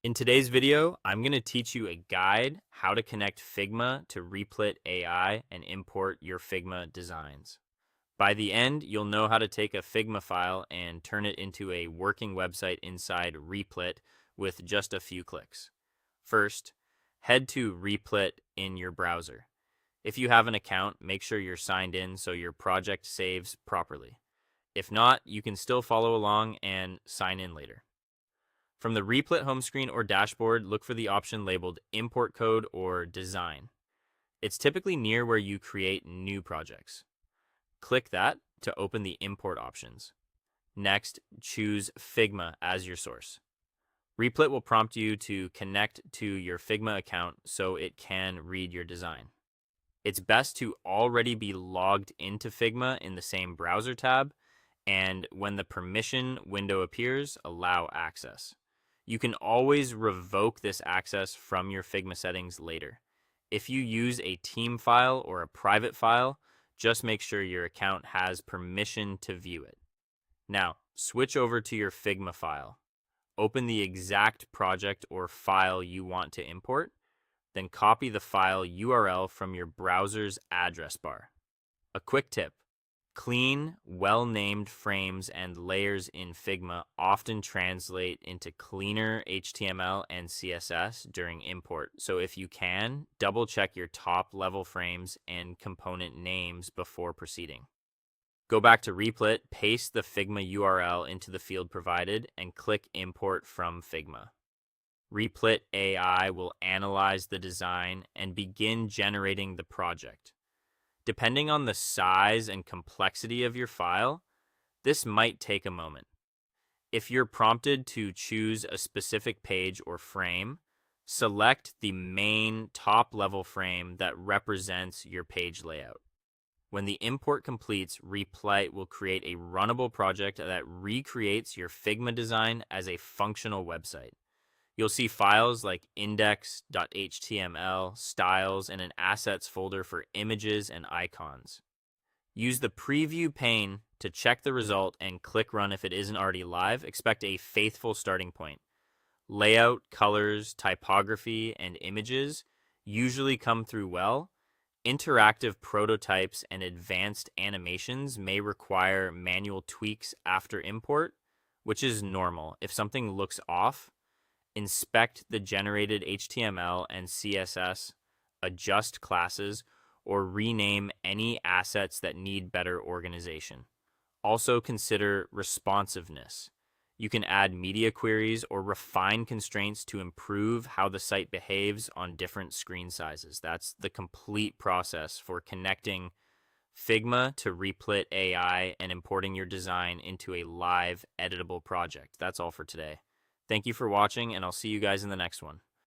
In today's video, I'm going to teach you a guide how to connect Figma to Replit AI and import your Figma designs. By the end, you'll know how to take a Figma file and turn it into a working website inside Replit with just a few clicks. First, head to Replit in your browser. If you have an account, make sure you're signed in so your project saves properly. If not, you can still follow along and sign in later. From the Replit home screen or dashboard, look for the option labeled Import Code or Design. It's typically near where you create new projects. Click that to open the import options. Next, choose Figma as your source. Replit will prompt you to connect to your Figma account so it can read your design. It's best to already be logged into Figma in the same browser tab, and when the permission window appears, allow access. You can always revoke this access from your Figma settings later. If you use a team file or a private file, just make sure your account has permission to view it. Now, switch over to your Figma file. Open the exact project or file you want to import, then copy the file URL from your browser's address bar. A quick tip: clean, well-named frames and layers in Figma often translate into cleaner HTML and CSS during import. So if you can, double-check your top-level frames and component names before proceeding. Go back to Replit, paste the Figma URL into the field provided, and click Import from Figma. Replit AI will analyze the design and begin generating the project. Depending on the size and complexity of your file, this might take a moment. If you're prompted to choose a specific page or frame, select the main top-level frame that represents your page layout. When the import completes, Replit will create a runnable project that recreates your Figma design as a functional website. You'll see files like index.html, styles, and an assets folder for images and icons. Use the preview pane to check the result and click run if it isn't already live. Expect a faithful starting point. Layout, colors, typography, and images usually come through well. Interactive prototypes and advanced animations may require manual tweaks after import, which is normal. If something looks off, inspect the generated HTML and CSS, adjust classes, or rename any assets that need better organization. Also consider responsiveness. You can add media queries or refine constraints to improve how the site behaves on different screen sizes. That's the complete process for connecting Figma to Replit AI and importing your design into a live editable project. That's all for today. Thank you for watching, and I'll see you guys in the next one.